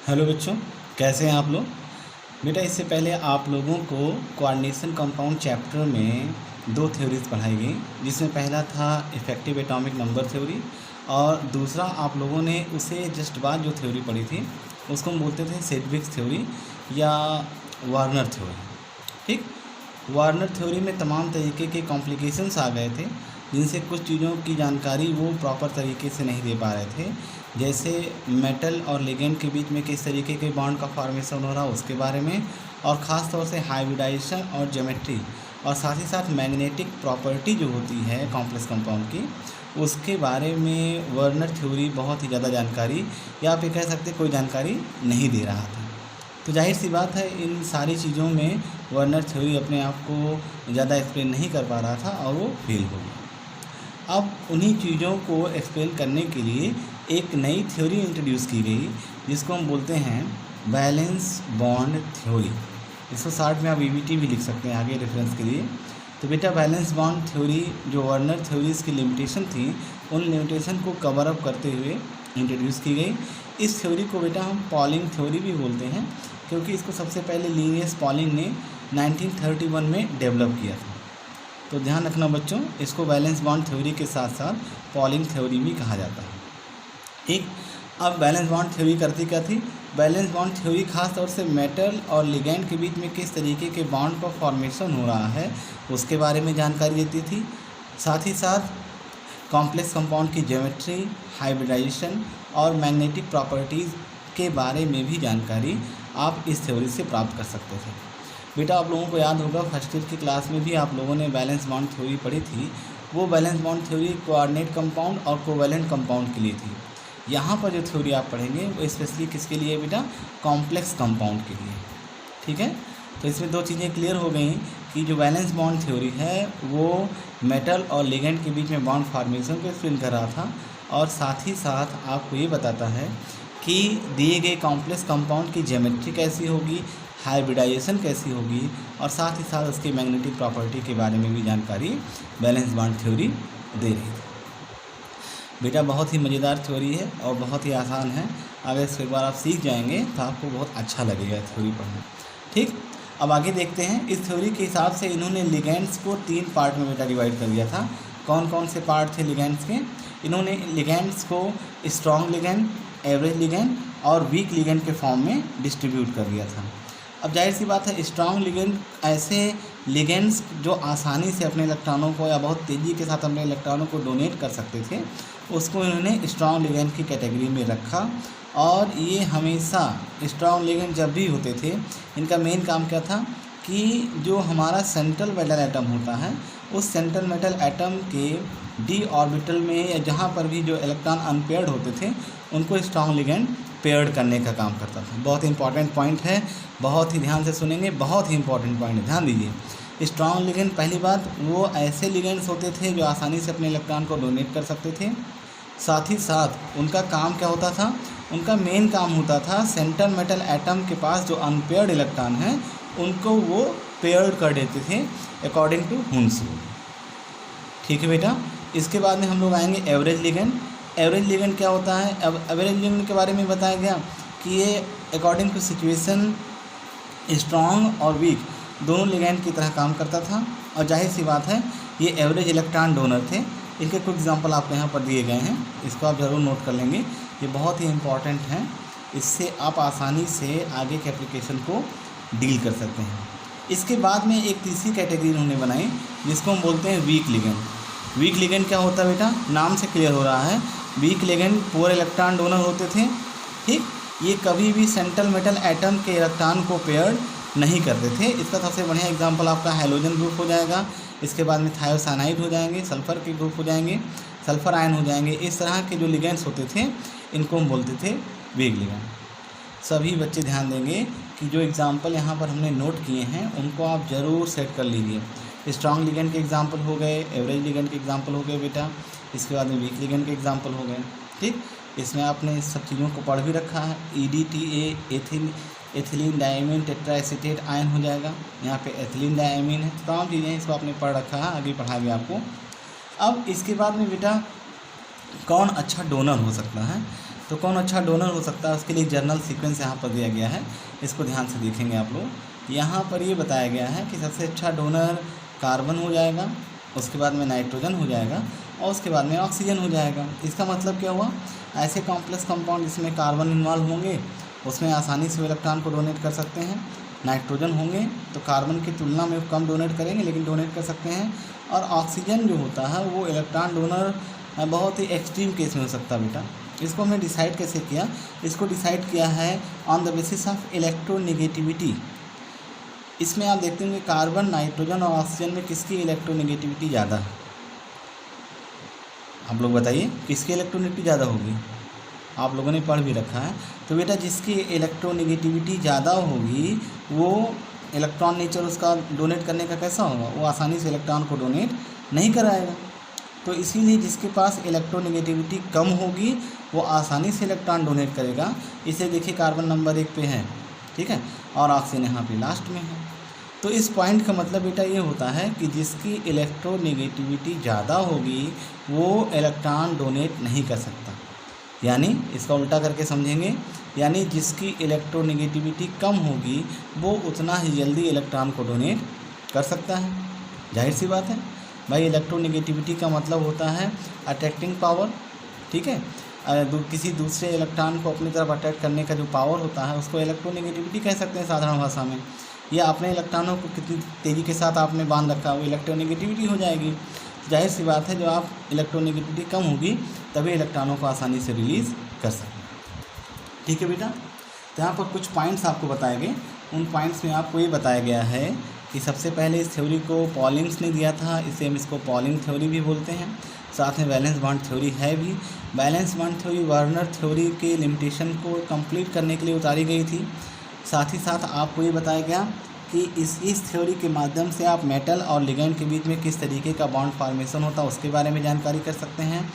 Hello बच्चों, कैसे हैं आप लोग। बेटा इससे पहले आप लोगों को कोऑर्डिनेशन कंपाउंड चैप्टर में दो थ्योरीज पढ़ाई गई, जिसमें पहला था इफेक्टिव एटॉमिक नंबर थ्योरी और दूसरा आप लोगों ने उसे जस्ट बाद जो थ्योरी पढ़ी थी उसको हम बोलते थे सेडविक्स थ्योरी या वार्नर थ्योरी। ठीक, वार्नर थ्योरी में तमाम तरीके के कॉम्प्लिकेशंस आ गए थे, जिनसे कुछ चीज़ों की जानकारी वो प्रॉपर तरीके से नहीं दे पा रहे थे, जैसे मेटल और लिगेंड के बीच में किस तरीके के बॉन्ड का फॉर्मेशन हो रहा है उसके बारे में, और ख़ास तौर से हाइब्रिडाइजेशन और ज्योमेट्री, और साथ ही साथ मैग्नेटिक प्रॉपर्टी जो होती है कॉम्प्लेक्स कंपाउंड की, उसके बारे में वार्नर थ्योरी बहुत ही ज़्यादा जानकारी, या आप ये कह सकते कोई जानकारी नहीं दे रहा था। तो जाहिर सी बात है इन सारी चीज़ों में वार्नर थ्योरी अपने आप को ज़्यादा एक्सप्लेन नहीं कर पा रहा था और वो फेल हो गया। अब उन्हीं चीज़ों को एक्सप्लेन करने के लिए एक नई थ्योरी इंट्रोड्यूस की गई, जिसको हम बोलते हैं बैलेंस बॉन्ड थ्योरी। इसको शार्ट में आप ईबीटी भी लिख सकते हैं आगे रेफरेंस के लिए। तो बेटा बैलेंस बॉन्ड थ्योरी जो वार्नर थ्योरीज़ की लिमिटेशन थी, उन लिमिटेशन को कवर अप करते हुए इंट्रोड्यूस की गई। इस थ्योरी को बेटा हम पॉलिंग थ्योरी भी बोलते हैं, क्योंकि इसको सबसे पहले लिनियस पॉलिंग ने 1931 में डेवलप किया था। तो ध्यान रखना बच्चों, इसको बैलेंस बॉन्ड थ्योरी के साथ साथ पॉलिंग थ्योरी भी कहा जाता है। ठीक, अब बैलेंस बॉन्ड थ्योरी करती क्या थी। बैलेंस बॉन्ड थ्योरी खास तौर से मेटल और लिगेंड के बीच में किस तरीके के बॉन्ड का फॉर्मेशन हो रहा है उसके बारे में जानकारी देती थी। साथ ही साथ कॉम्प्लेक्स कंपाउंड की ज्योमेट्री, हाइब्रिडाइजेशन और मैग्नेटिक प्रॉपर्टीज़ के बारे में भी जानकारी आप इस थ्योरी से प्राप्त कर सकते थे। बेटा आप लोगों को याद होगा फर्स्ट ईयर की क्लास में भी आप लोगों ने बैलेंस बॉन्ड थ्योरी पढ़ी थी। वो valence bond theory coordinate compound और कोवैलेंट कंपाउंड के लिए थी। यहाँ पर जो थ्योरी आप पढ़ेंगे वो स्पेशली किसके लिए बेटा, कॉम्प्लेक्स कंपाउंड के लिए। ठीक है, तो इसमें दो चीज़ें क्लियर हो गई कि जो बैलेंस बॉन्ड थ्योरी है वो मेटल और लिगेंड के बीच में बॉन्ड फॉर्मेशन को एक्सप्लेन कर रहा था, और साथ ही साथ आपको ये बताता है कि दिए गए कॉम्प्लेक्स कंपाउंड की ज्योमेट्री कैसी होगी, हाइब्रिडाइजेशन कैसी होगी, और साथ ही साथ उसकी मैग्नेटिक प्रॉपर्टी के बारे में भी जानकारी बैलेंस बॉन्ड थ्योरी दे रही थी। बेटा बहुत ही मज़ेदार थ्योरी है और बहुत ही आसान है। अगर इसको एक बार आप सीख जाएंगे तो आपको बहुत अच्छा लगेगा थ्योरी पढ़ना। ठीक, अब आगे देखते हैं। इस थ्योरी के हिसाब से इन्होंने लिगेंड्स को 3 पार्ट में बेटा डिवाइड कर दिया था। कौन कौन से पार्ट थे लिगेंड्स के। इन्होंने लिगेंड्स को स्ट्रॉन्ग लिगेंड, एवरेज लिगेंड और वीक लिगेंड के फॉर्म में डिस्ट्रीब्यूट कर दिया था। अब जाहिर सी बात है स्ट्रॉन्ग लिगेंड ऐसे लिगेंड्स जो आसानी से अपने इलेक्ट्रॉनों को या बहुत तेज़ी के साथ अपने इलेक्ट्रॉनों को डोनेट कर सकते थे, उसको इन्होंने स्ट्रॉन्ग लिगेंड की कैटेगरी में रखा। और ये हमेशा स्ट्रॉन्ग लिगेंड जब भी होते थे, इनका मेन काम क्या था कि जो हमारा सेंट्रल मेटल एटम होता है, उस सेंट्रल मेटल एटम के डी ऑर्बिटल में या जहाँ पर भी जो इलेक्ट्रॉन अनपेयर्ड होते थे उनको स्ट्रॉन्ग लिगेंड पेयर्ड करने का काम करता था। बहुत इंपॉर्टेंट पॉइंट है, बहुत ही ध्यान से सुनेंगे, बहुत ही इंपॉर्टेंट पॉइंट है, ध्यान दीजिए। स्ट्रॉन्ग लिगेंड पहली बात वो ऐसे लिगेंड्स होते थे जो आसानी से अपने इलेक्ट्रॉन को डोनेट कर सकते थे। साथ ही साथ उनका काम क्या होता था, उनका मेन काम होता था सेंट्रल मेटल एटम के पास जो अनपेयर्ड इलेक्ट्रॉन हैं उनको वो पेयर्ड कर देते थे अकॉर्डिंग टू हुंस रूल। ठीक है बेटा, इसके बाद में हम लोग आएंगे एवरेज लिगेंड। एवरेज लिगेंड क्या होता है। अब एवरेज लिगेंड के बारे में बताया गया कि ये अकॉर्डिंग टू सिचुएशन स्ट्रॉन्ग और वीक दोनों लिगेंड की तरह काम करता था, और जाहिर सी बात है ये एवरेज इलेक्ट्रॉन डोनर थे। इनके कुछ एग्जांपल आपको यहाँ पर दिए गए हैं, इसको आप ज़रूर नोट कर लेंगे, ये बहुत ही इंपॉर्टेंट हैं। इससे आप आसानी से आगे के एप्लीकेशन को डील कर सकते हैं। इसके बाद में एक तीसरी कैटेगरी उन्होंने बनाई जिसको हम बोलते हैं वीक लिगेंड। वीक लिगेंड क्या होता है बेटा, नाम से क्लियर हो रहा है, week ligand poor electron donor होते थे। ठीक, ये कभी भी सेंट्रल मेटल एटम के इलेक्ट्रॉन को पेयर्ड नहीं करते थे। इसका सबसे बढ़िया एग्जांपल आपका हैलोजन ग्रुप हो जाएगा, इसके बाद में थायोसाइनाइड हो जाएंगे, सल्फ़र के ग्रुप हो जाएंगे, सल्फ़र आयन हो जाएंगे। इस तरह के जो लिगेंड्स होते थे इनको हम बोलते थे वीक लिगेंड। सभी बच्चे ध्यान देंगे कि जो एग्जांपल यहाँ पर हमने नोट किए हैं उनको आप ज़रूर सेट कर लीजिए। स्ट्रॉन्ग लिगेंड के एग्जांपल हो गए, एवरेज लिगेंड के एग्जांपल हो गए बेटा, इसके बाद में वीक लिगेंड के एग्जांपल हो गए। ठीक, इसमें आपने इस सब चीज़ों को पढ़ भी रखा है। EDTA एथिलीन डायमीन टेट्राएसीटेट आयन हो जाएगा, यहाँ पे एथिलीन डायमीन है। तमाम चीज़ें इसको आपने पढ़ रखा है, आगे पढ़ाएंगे आपको। अब इसके बाद में बेटा कौन अच्छा डोनर हो सकता है, तो कौन अच्छा डोनर हो सकता है, उसके लिए जर्नल सीक्वेंस यहाँ पर दिया गया है, इसको ध्यान से देखेंगे आप लोग। यहाँ पर ये बताया गया है कि सबसे अच्छा डोनर कार्बन हो जाएगा, उसके बाद में नाइट्रोजन हो जाएगा और उसके बाद में ऑक्सीजन हो जाएगा। इसका मतलब क्या हुआ, ऐसे कॉम्प्लेक्स कंपाउंड जिसमें कार्बन इन्वॉल्व होंगे उसमें आसानी से इलेक्ट्रॉन को डोनेट कर सकते हैं। नाइट्रोजन होंगे तो कार्बन की तुलना में कम डोनेट करेंगे लेकिन डोनेट कर सकते हैं। और ऑक्सीजन जो होता है वो इलेक्ट्रॉन डोनर बहुत ही एक्सट्रीम केस में हो सकता है बेटा। इसको हमने डिसाइड कैसे किया, इसको डिसाइड किया है on the basis of electronegativity. इसमें आप देखते होंगे कार्बन, नाइट्रोजन और ऑक्सीजन में किसकी इलेक्ट्रोनेगेटिविटी ज़्यादा है, आप लोग बताइए किसकी इलेक्ट्रोनेगेटिविटी ज़्यादा होगी, आप लोगों ने पढ़ भी रखा है। तो बेटा जिसकी इलेक्ट्रोनेगेटिविटी ज़्यादा होगी वो इलेक्ट्रॉन नेचर उसका डोनेट करने का कैसा होगा, वो आसानी से इलेक्ट्रॉन को डोनेट नहीं कराएगा। तो इसीलिए जिसके पास इलेक्ट्रोनेगेटिविटी कम होगी वो आसानी से इलेक्ट्रॉन डोनेट करेगा। इसे देखिए कार्बन नंबर 1 पे है, ठीक है, और ऑक्सीजन यहाँ पे लास्ट में है। तो इस पॉइंट का मतलब बेटा ये होता है कि जिसकी इलेक्ट्रोनेगेटिविटी ज़्यादा होगी वो इलेक्ट्रॉन डोनेट नहीं कर सकता। यानी इसका उल्टा करके समझेंगे, यानी जिसकी इलेक्ट्रोनेगेटिविटी कम होगी वो उतना ही जल्दी इलेक्ट्रॉन को डोनेट कर सकता है। जाहिर सी बात है भाई, इलेक्ट्रोनेगेटिविटी का मतलब होता है अट्रैक्टिंग पावर, ठीक है। किसी दूसरे इलेक्ट्रॉन को अपनी तरफ अट्रैक्ट करने का जो पावर होता है उसको इलेक्ट्रोनेगेटिविटी कह सकते हैं साधारण भाषा में। या अपने इलेक्ट्रॉनों को कितनी तेज़ी के साथ आपने बांध रखा है वो इलेक्ट्रोनेगेटिविटी हो जाएगी। जाहिर सी बात है, जब आप इलेक्ट्रोनेगेटिविटी कम होगी तभी इलेक्ट्रॉनों को आसानी से रिलीज़ कर सकते हैं, ठीक है बेटा। तो यहाँ पर कुछ पॉइंट्स आपको बताए गए, उन पॉइंट्स में आपको ये बताया गया है कि सबसे पहले इस थ्योरी को पॉलिंग्स ने दिया था, इसे हम इसको पॉलिंग थ्योरी भी बोलते हैं। साथ में बैलेंस बॉन्ड थ्योरी है भी। Valence bond theory Warner theory के लिमिटेशन को कंप्लीट करने के लिए उतारी गई थी। साथ ही साथ आपको ये बताया गया कि इस थ्योरी के माध्यम से आप मेटल और लिगेंड के बीच में किस तरीके का बॉन्ड फॉर्मेशन होता है उसके बारे में जानकारी कर सकते हैं।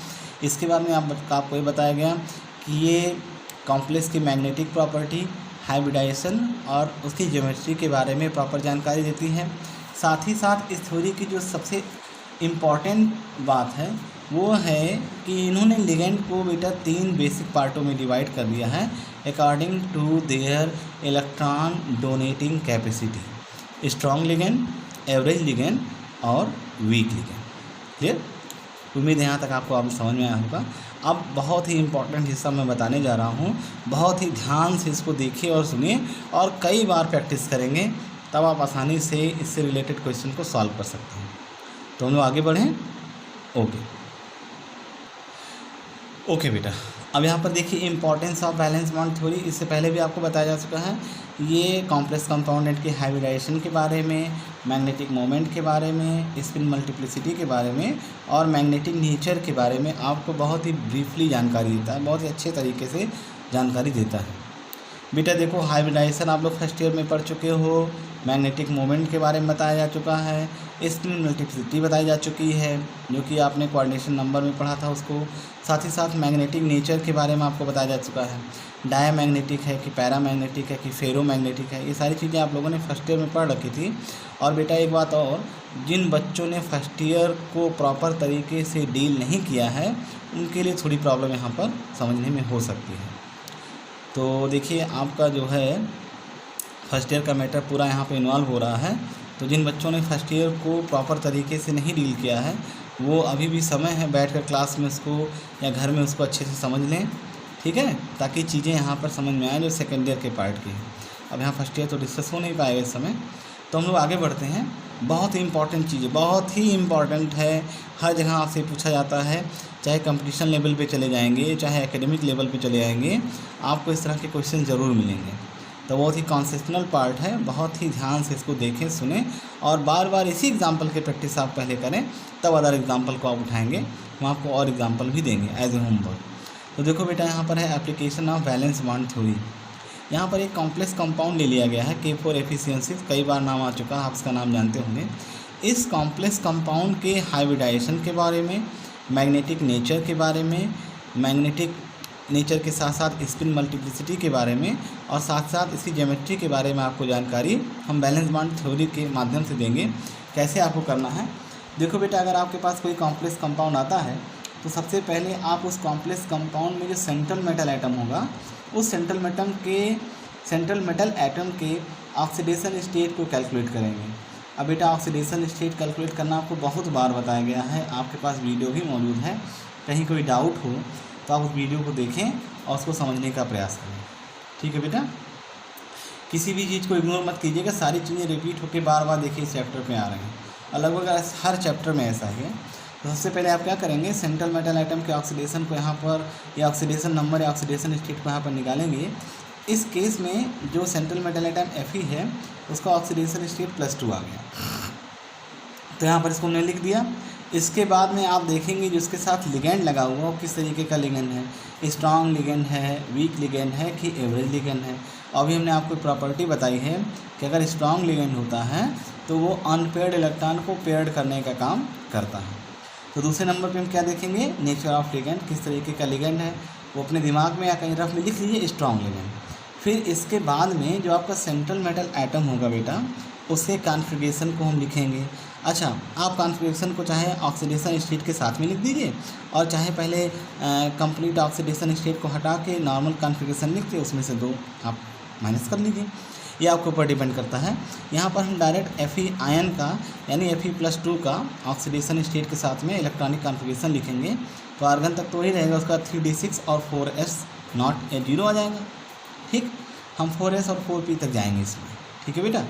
इसके बाद में आपको ये बताया गया कि ये कॉम्प्लेक्स की मैग्नेटिक प्रॉपर्टी, हाइब्रिडाइजेशन और उसकी ज्योमेट्री के बारे में प्रॉपर जानकारी देती है। साथ ही साथ इस थ्योरी की जो सबसे इम्पॉर्टेंट बात है वो है कि इन्होंने लिगेंड को बेटा 3 बेसिक पार्टों में डिवाइड कर दिया है according to their electron donating capacity. Strong ligand, average ligand और वीक लिगेंड। क्लियर? उम्मीद है यहाँ तक आपको अब समझ में आया होगा। अब बहुत ही इम्पॉर्टेंट हिस्सा मैं बताने जा रहा हूँ, बहुत ही ध्यान से इसको देखिए और सुनिए और कई बार प्रैक्टिस करेंगे तब आप आसानी से इससे रिलेटेड क्वेश्चन को सॉल्व कर सकते हैं। तो हम लोग आगे बढ़ें। ओके बेटा, अब यहाँ पर देखिए importance of valence bond theory. इससे पहले भी आपको बताया जा चुका है। ये कॉम्प्लेक्स कंपाउंड के हाइब्रिडाइजेशन के बारे में, मैग्नेटिक मोमेंट के बारे में, स्पिन मल्टीप्लिसिटी के बारे में और मैग्नेटिक नेचर के बारे में आपको बहुत ही ब्रीफली जानकारी देता है, बहुत ही अच्छे तरीके से जानकारी देता है। बेटा देखो, हाइब्रिडाइजेशन आप लोग फर्स्ट ईयर में पढ़ चुके हो, मैग्नेटिक मोमेंट के बारे में बताया जा चुका है, स्पिन मल्टीप्लिसिटी बताई जा चुकी है जो कि आपने कोऑर्डिनेशन नंबर में पढ़ा था उसको। साथ ही साथ मैग्नेटिक नेचर के बारे में आपको बताया जा चुका है, डायमैग्नेटिक है कि पैरामैग्नेटिक है कि फेरोमैग्नेटिक है, ये सारी चीज़ें आप लोगों ने फर्स्ट ईयर में पढ़ रखी थी। और बेटा एक बात और, जिन बच्चों ने फर्स्ट ईयर को प्रॉपर तरीके से डील नहीं किया है उनके लिए थोड़ी प्रॉब्लम यहाँ पर समझने में हो सकती है। तो देखिए, आपका जो है फर्स्ट ईयर का मैटर पूरा यहाँ पे इन्वॉल्व हो रहा है। तो जिन बच्चों ने फर्स्ट ईयर को प्रॉपर तरीके से नहीं डील किया है वो अभी भी समय है बैठकर क्लास में उसको या घर में उसको अच्छे से समझ लें, ठीक है, ताकि चीज़ें यहाँ पर समझ में आए जो सेकेंड ईयर के पार्ट की है। अब यहाँ फर्स्ट ईयर तो डिस्कस हो नहीं पाएगा इस समय, तो हम लोग आगे बढ़ते हैं। बहुत ही इंपॉर्टेंट चीज़ है, बहुत ही इम्पॉर्टेंट है, हर जगह आपसे पूछा जाता है, चाहे कंपटीशन लेवल पे चले जाएंगे चाहे एकेडमिक लेवल पे चले जाएंगे, आपको इस तरह के क्वेश्चन ज़रूर मिलेंगे। तो बहुत ही कॉन्सेप्शनल पार्ट है, बहुत ही ध्यान से इसको देखें, सुने और बार बार इसी एग्जाम्पल की प्रैक्टिस आप पहले करें, तब अदर एग्जाम्पल को आप उठाएंगे, हम आपको और एग्जाम्पल भी देंगे एज ए होमवर्क। तो देखो बेटा, यहाँ पर है application of valence bond theory. यहाँ पर एक कॉम्प्लेक्स कंपाउंड ले लिया गया है K4 एफिशिएंसी, कई बार नाम आ चुका है, आप इसका नाम जानते होंगे। इस कॉम्प्लेक्स कंपाउंड के हाइब्रिडाइजेशन के बारे में, मैग्नेटिक नेचर के बारे में, मैग्नेटिक नेचर के साथ साथ स्पिन मल्टीप्लिसिटी के बारे में और साथ साथ इसकी ज्योमेट्री के बारे में आपको जानकारी हम बैलेंस बॉन्ड थ्योरी के माध्यम से देंगे। कैसे आपको करना है, देखो बेटा, अगर आपके पास कोई कॉम्प्लेक्स कंपाउंड आता है तो सबसे पहले आप उस कॉम्प्लेक्स कंपाउंड में जो सेंट्रल मेटल एटम होगा, उस सेंट्रल मेटल एटम के ऑक्सीडेशन स्टेट को कैलकुलेट करेंगे। अब बेटा ऑक्सीडेशन स्टेट कैलकुलेट करना आपको बहुत बार बताया गया है, आपके पास वीडियो भी मौजूद है, कहीं कोई डाउट हो तो आप उस वीडियो को देखें और उसको समझने का प्रयास करें। ठीक है बेटा, किसी भी चीज़ को इग्नोर मत कीजिएगा, सारी चीज़ें रिपीट होकर बार बार देखिए इस चैप्टर में आ रहे हैं और लगभग हर चैप्टर में ऐसा ही है। तो सबसे पहले आप क्या करेंगे, सेंट्रल मेटल एटम के ऑक्सीडेशन को यहाँ पर, या ऑक्सीडेशन नंबर या ऑक्सीडेशन स्टेट को यहाँ पर निकालेंगे। इस केस में जो सेंट्रल मेटल एटम Fe है उसका ऑक्सीडेशन स्टेट +2 आ गया, तो यहाँ पर इसको हमने लिख दिया। इसके बाद में आप देखेंगे जो इसके साथ लिगेंड लगा हुआ वो किस तरीके का लिगेंड है, स्ट्रॉन्ग लिगेंड है, वीक लिगेंड है कि एवरेज लिगेंड है। अभी हमने आपको प्रॉपर्टी बताई है कि अगर स्ट्रॉन्ग लिगेंड होता है तो वो अनपेयर्ड इलेक्ट्रॉन को पेयर्ड करने का काम करता है। तो दूसरे नंबर पे हम क्या देखेंगे, नेचर ऑफ लिगेंड, किस तरीके का लिगेंड है वो अपने दिमाग में या कहीं रफ में लिख लीजिए, स्ट्रॉन्ग लिगेंड। फिर इसके बाद में जो आपका सेंट्रल मेटल एटम होगा बेटा, उसके कॉन्फ़िगरेशन को हम लिखेंगे। अच्छा, आप कॉन्फ़िगरेशन को चाहे ऑक्सीडेशन स्टेट के साथ में लिख दीजिए और चाहे पहले कंप्लीट ऑक्सीडेशन स्टेट को हटा के नॉर्मल कॉन्फ़िगरेशन लिख के उसमें से 2 आप माइनस कर लीजिए, ये आपके ऊपर डिपेंड करता है। यहाँ पर हम डायरेक्ट Fe आयन का यानी Fe+2 का ऑक्सीडेशन स्टेट के साथ में इलेक्ट्रॉनिक कॉन्फ़िगरेशन लिखेंगे, तो आर्गन तक तो वही रहेगा, उसका 3d6 और 4s नॉट 0 आ जाएगा। ठीक, हम 4s और 4p तक जाएंगे इसमें। ठीक है बेटा,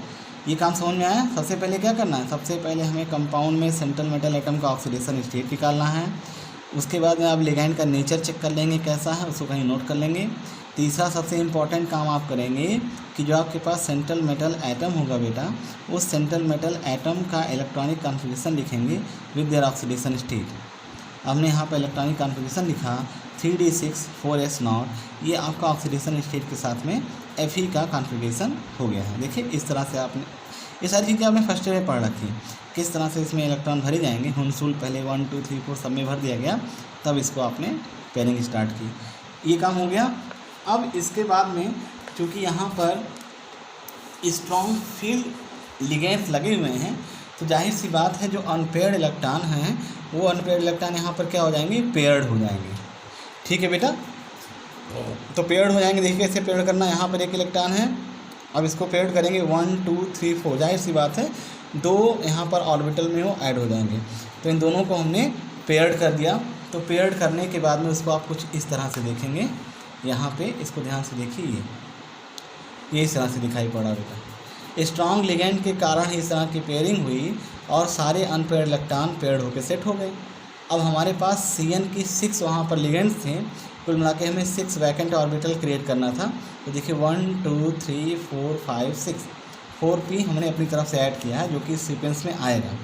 ये काम समझ में आया। सबसे पहले क्या करना है, सबसे पहले हमें कंपाउंड में सेंट्रल मेटल एटम का ऑक्सीडेशन स्टेट निकालना है। उसके बाद में आप लिगेंड का नेचर चेक कर लेंगे कैसा है, उसको कहीं नोट कर लेंगे। तीसरा सबसे इम्पॉर्टेंट काम आप करेंगे कि जो आपके पास सेंट्रल मेटल एटम होगा बेटा, उस सेंट्रल मेटल एटम का इलेक्ट्रॉनिक कॉन्फ़िगरेशन लिखेंगे विद देयर ऑक्सीडेशन स्टेट। हमने यहाँ पर इलेक्ट्रॉनिक कॉन्फ़िगरेशन लिखा 3d6 4s नॉट, ये आपका ऑक्सीडेशन स्टेट के साथ में Fe का कॉन्फ़िगरेशन हो गया है। देखिए इस तरह से आपने ये सारी चीज़ें आपने फर्स्ट ईयर में पढ़ रखी, किस तरह से इसमें इलेक्ट्रॉन भरे जाएंगे। हुनसूल पहले 1 2 3 4 सब में भर दिया गया, तब इसको आपने पेयरिंग स्टार्ट की, ये काम हो गया। अब इसके बाद में चूँकि यहाँ पर स्ट्रॉन्ग फील्ड लिगेंड्स लगे हुए हैं, तो जाहिर सी बात है जो अनपेयर्ड इलेक्ट्रॉन हैं वो अनपेयर्ड इलेक्ट्रॉन यहाँ पर क्या हो जाएंगे, पेयर्ड हो जाएंगे। ठीक है बेटा, तो पेयर्ड हो जाएंगे। देखिए कैसे पेयर्ड करना, यहाँ पर एक इलेक्ट्रॉन है, अब इसको पेयर्ड करेंगे 1 2 3 4, जाहिर सी बात है 2 यहाँ पर ऑर्बिटल में वो ऐड हो जाएंगे, तो इन दोनों को हमने पेयर्ड कर दिया। तो पेयर्ड करने के बाद में उसको आप कुछ इस तरह से देखेंगे, यहाँ पे इसको ध्यान से देखिए, ये इस तरह से दिखाई पड़ा बेटा। स्ट्रॉन्ग लिगेंड के कारण इस तरह की पेयरिंग हुई और सारे अनपेयर्ड इलेक्ट्रॉन पेयर्ड होकर सेट हो गए। अब हमारे पास Cn की 6 वहाँ पर लिगेंड्स थे, कुल मिला के हमें 6 वैकेंट ऑर्बिटल क्रिएट करना था। तो देखिए 1 2 3 4 5 6, 4p हमने अपनी तरफ से ऐड किया है जो कि इस सीक्वेंस में आएगा।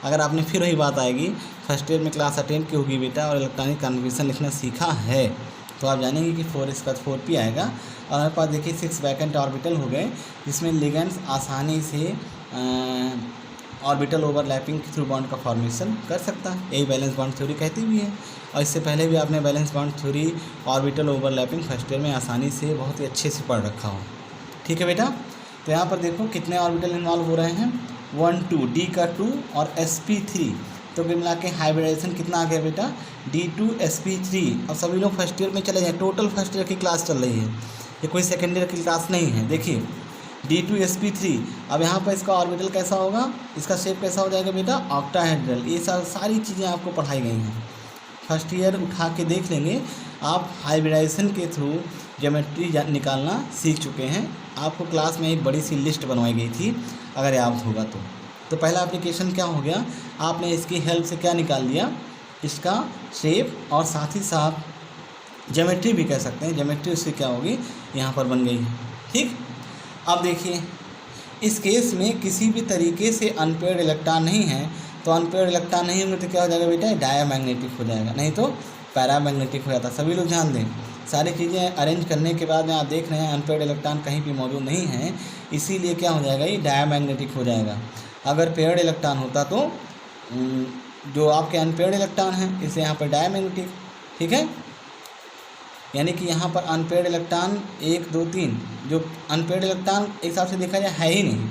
अगर आपने फिर वही बात आएगी, फर्स्ट ईयर में क्लास अटेंड की होगी बेटा और इलेक्ट्रॉनिक कॉन्फ़िगरेशन लिखना सीखा है, तो आप जानेंगे कि 4 इसका 4p आएगा। और हमारे पास देखिए 6 वैकेंट ऑर्बिटल हो गए, जिसमें लिगेंड्स आसानी से ऑर्बिटल ओवरलैपिंग के थ्रू बॉन्ड का फॉर्मेशन कर सकता है, यही बैलेंस बॉन्ड थ्योरी कहती भी है। और इससे पहले भी आपने valence bond theory orbital overlapping first year में आसानी से बहुत ही अच्छे से पढ़ रखा हो। ठीक है बेटा, तो यहाँ पर देखो कितने ऑर्बिटल इन्वॉल्व हो रहे हैं, 1 2, D का 2 और sp3, तो कुल मिला के हाइब्रिडाइजेशन कितना आ गया बेटा, D2sp3। अब सभी लोग फर्स्ट ईयर में चले जाएँ, टोटल फर्स्ट ईयर की क्लास चल रही है, ये कोई सेकेंड ईयर की क्लास नहीं है। देखिए D2sp3, अब यहाँ पर इसका ऑर्बिटल कैसा होगा, इसका शेप कैसा हो जाएगा बेटा, ऑक्टाहेड्रल। ये सारी चीज़ें आपको पढ़ाई गई हैं, फर्स्ट ईयर उठा के देख लेंगे आप। हाइब्रिडाइजेशन के थ्रू ज्योमेट्री निकालना सीख चुके हैं, आपको क्लास में एक बड़ी सी लिस्ट बनवाई गई थी अगर याद होगा तो पहला एप्लीकेशन क्या हो गया, आपने इसकी हेल्प से क्या निकाल दिया, इसका शेप और साथ ही साथ ज्योमेट्री भी कह सकते हैं, ज्योमेट्री उससे क्या होगी यहाँ पर बन गई है। ठीक, अब देखिए इस केस में किसी भी तरीके से अनपेयर्ड इलेक्ट्रॉन नहीं है, तो अनपेयर्ड इलेक्ट्रॉन नहीं होंगे तो क्या हो जाएगा बेटा, डायामैग्नेटिक हो जाएगा, नहीं तो पैरामैग्नेटिक हो जाता। सभी लोग ध्यान दें, सारी चीज़ें अरेंज करने के बाद में आप देख रहे हैं अनपेयर्ड इलेक्ट्रॉन कहीं भी मौजूद नहीं है, इसीलिए क्या हो जाएगा, ये डायामैग्नेटिक हो जाएगा। अगर पेयर्ड इलेक्ट्रॉन होता तो जो आपके अनपेयर्ड इलेक्ट्रॉन हैं इसे यहाँ पर डायामैग्नेटिक। ठीक है, यानी कि यहाँ पर अनपेयर्ड इलेक्ट्रॉन 1 2 3, जो अनपेयर्ड इलेक्ट्रॉन एक हिसाब से देखा जाए है ही नहीं,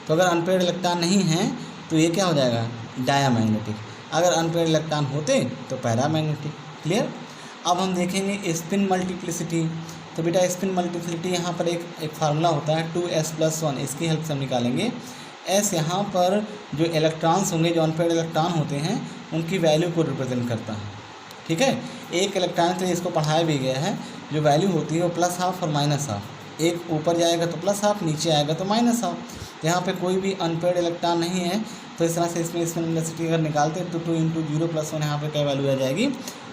तो अगर अनपेयर्ड इलेक्ट्रॉन नहीं है तो ये क्या हो जाएगा, डायामैग्नेटिक। अगर अनपेयर्ड इलेक्ट्रॉन होते तो पैरामैग्नेटिक। क्लियर। अब हम देखेंगे स्पिन मल्टीप्लिसिटी। तो बेटा स्पिन मल्टीप्लिसिटी यहाँ पर एक फार्मूला होता है 2s+1, इसकी हेल्प से हम निकालेंगे। s यहाँ पर जो इलेक्ट्रॉन्स होंगे, जो अनपेयर्ड इलेक्ट्रॉन होते हैं, उनकी वैल्यू को रिप्रेजेंट करता है। ठीक है, एक इलेक्ट्रॉन के लिए इसको पढ़ाया भी गया है, जो वैल्यू होती है वो +½ और -½ एक ऊपर जाएगा तो +½ नीचे आएगा तो -½ यहाँ पे कोई भी अनपेयर्ड इलेक्ट्रॉन नहीं है, तो इस तरह से इसमें स्पिन मल्टीप्लिसिटी अगर निकालते हैं तो 2 × 0+1 यहाँ पे क्या वैल्यू आ जाएगी,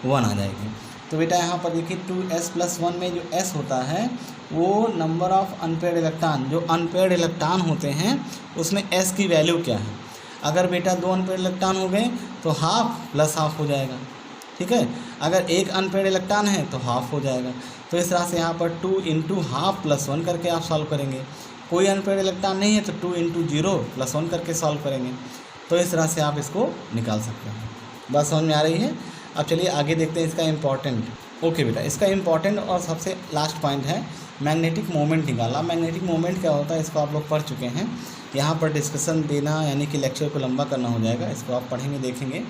1 आ जाएगी। तो बेटा यहाँ पर देखिए 2s+1 में जो s होता है वो नंबर ऑफ़ अनपेयर्ड इलेक्ट्रॉन, जो अनपेयर्ड इलेक्ट्रॉन होते हैं उसमें s की वैल्यू क्या है। अगर बेटा 2 अनपेयर्ड इलेक्ट्रॉन हो गए तो ½ +½ हो जाएगा। ठीक है, अगर एक अनपेयर्ड इलेक्ट्रॉन है तो ½ हो जाएगा। तो इस तरह से यहाँ पर 2 × ½ + 1 करके आप सॉल्व करेंगे। कोई अनपेयर्ड इलेक्ट्रॉन नहीं है तो 2 × 0+1 करके सॉल्व करेंगे। तो इस तरह से आप इसको निकाल सकते हैं। बात समझ में आ रही है। अब चलिए आगे देखते हैं इसका इम्पॉर्टेंट। ओके बेटा, इसका इम्पॉर्टेंट और सबसे लास्ट पॉइंट है मैग्नेटिक मोमेंट निकालना। मैग्नेटिक मोमेंट क्या होता है इसको आप लोग पढ़ चुके हैं। यहाँ पर डिस्कशन देना यानी कि लेक्चर को लंबा करना हो जाएगा, इसको आप पढ़ेंगे देखेंगे।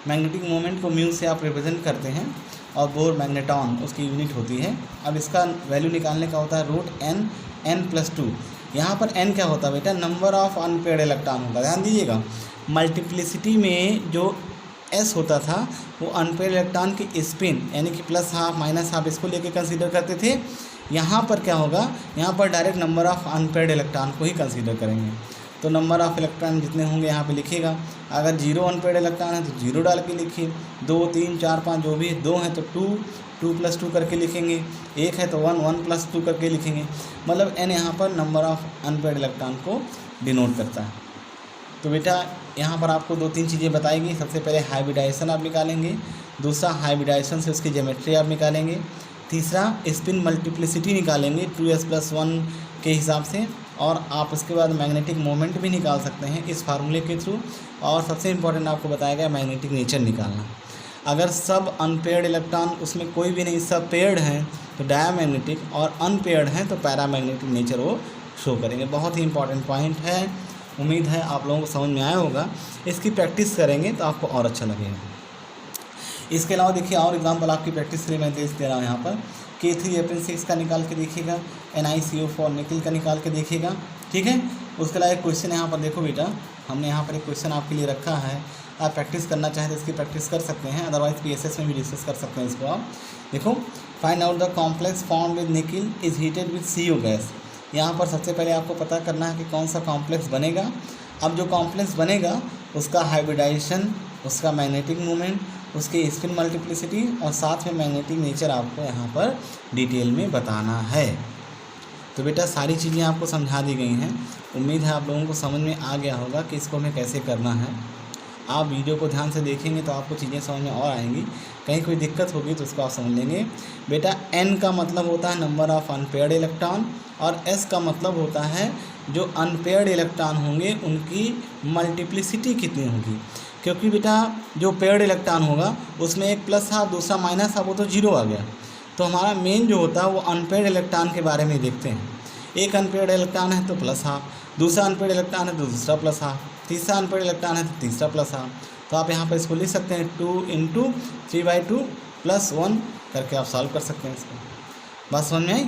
मैग्नेटिक मोमेंट को म्यू से आप रिप्रेजेंट करते हैं और बोर मैग्नेटॉन उसकी यूनिट होती है। अब इसका वैल्यू निकालने का होता है √n+2। यहाँ पर n क्या होता है बेटा, नंबर ऑफ़ अनपेयर्ड इलेक्ट्रॉन होता है। ध्यान दीजिएगा, मल्टीप्लिसिटी में जो s होता था वो अनपेयर्ड इलेक्ट्रॉन की स्पिन यानी कि +½ -½ इसको लेके कंसीडर करते थे। यहाँ पर क्या होगा, यहाँ पर direct number of unpaired electron को ही कंसीडर करेंगे। तो नंबर ऑफ़ इलेक्ट्रॉन जितने होंगे यहाँ पे लिखिएगा। अगर 0 अनपेयर्ड इलेक्ट्रॉन है तो 0 डाल के लिखिए, 2 3 4 5 जो भी 2 हैं तो 2 + 2 करके लिखेंगे, 1 है तो 1 + 2 करके लिखेंगे। मतलब n यहाँ पर नंबर ऑफ़ अनपेयर्ड इलेक्ट्रॉन को डिनोट करता है। तो बेटा यहाँ पर आपको 2-3 चीज़ें बताएगी। सबसे पहले हाइब्रिडाइजेशन आप निकालेंगे, दूसरा हाइब्रिडाइजेशन से उसकी ज्योमेट्री आप निकालेंगे, तीसरा स्पिन मल्टीप्लिसिटी निकालेंगे 2s+1 के हिसाब से, और आप उसके बाद मैग्नेटिक मोमेंट भी निकाल सकते हैं इस फार्मूले के थ्रू। और सबसे इम्पोर्टेंट आपको बताया गया मैग्नेटिक नेचर निकालना। अगर सब अनपेयर्ड इलेक्ट्रॉन उसमें कोई भी नहीं, सब पेयर्ड हैं तो डायामैग्नेटिक, और अनपेयर्ड हैं तो पैरामैग्नेटिक नेचर वो शो करेंगे। बहुत ही इंपॉर्टेंट पॉइंट है। उम्मीद है आप लोगों को समझ में आया होगा। इसकी प्रैक्टिस करेंगे तो आपको और अच्छा लगेगा। इसके अलावा देखिए और एग्जांपल आपकी प्रैक्टिस के लिए मैं दे रहा हूँ यहाँ पर। K3Fe6 का निकाल के देखिएगा, NiCO4 निकल का निकाल के देखिएगा। ठीक है, उसके अलावा एक क्वेश्चन यहाँ पर देखो बेटा, हमने यहाँ पर एक क्वेश्चन आपके लिए रखा है। आप प्रैक्टिस करना चाहें तो इसकी प्रैक्टिस कर सकते हैं, अदरवाइज PSS में भी डिस्कस कर सकते हैं इसको। आप देखो, find out the complex form with nickel is heated with CO gas. यहाँ पर सबसे पहले आपको पता करना है कि कौन सा कॉम्प्लेक्स बनेगा। अब जो कॉम्प्लेक्स बनेगा उसका हाइब्रिडाइजेशन, उसका मैग्नेटिक मोमेंट, उसकी स्पिन मल्टीप्लिसिटी और साथ में मैग्नेटिक नेचर आपको यहाँ पर डिटेल में बताना है। तो बेटा सारी चीज़ें आपको समझा दी गई हैं। उम्मीद है आप लोगों को समझ में आ गया होगा कि इसको हमें कैसे करना है। आप वीडियो को ध्यान से देखेंगे तो आपको चीज़ें समझ में और आएंगी। कहीं कोई दिक्कत होगी तो उसको आप समझ लेंगे। बेटा n का मतलब होता है नंबर ऑफ़ अनपेयर्ड इलेक्ट्रॉन, और s का मतलब होता है जो अनपेयर्ड इलेक्ट्रॉन होंगे उनकी मल्टीप्लिसिटी कितनी होगी। क्योंकि बेटा जो पेयर्ड इलेक्ट्रॉन होगा उसमें एक +½ दूसरा -½ वो तो 0 आ गया। तो हमारा मेन जो होता है वो अनपेयर्ड इलेक्ट्रॉन के बारे में देखते हैं। एक अनपेयर्ड इलेक्ट्रॉन है तो +½ दूसरा अनपेयर्ड इलेक्ट्रॉन है तो दूसरा +½ तीसरा अनपेयर्ड इलेक्ट्रॉन है तो तीसरा +½ तो आप यहाँ पर इसको लिख सकते हैं 2 × 3/2 + 1 करके आप सॉल्व कर सकते हैं इसको। बात समझ में आई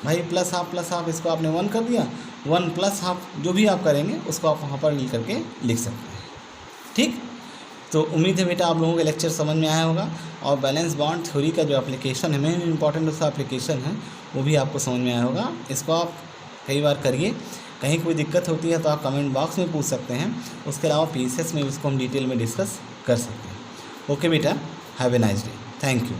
भाई। +½ इसको आपने 1 कर दिया, 1 +½ जो भी आप करेंगे उसको आप वहाँ पर मिल करके लिख सकते हैं। ठीक, तो उम्मीद है बेटा आप लोगों का लेक्चर समझ में आया होगा। और बैलेंस बॉन्ड थ्योरी का जो एप्लीकेशन है, मेन इंपॉर्टेंट उसका एप्लीकेशन है, वो भी आपको समझ में आया होगा। इसको आप कई बार करिए। कहीं कोई दिक्कत होती है तो आप कमेंट बॉक्स में पूछ सकते हैं। उसके अलावा PSS में इसको हम डिटेल में डिस्कस कर सकते हैं। ओके बेटा, have a nice day. Thank you.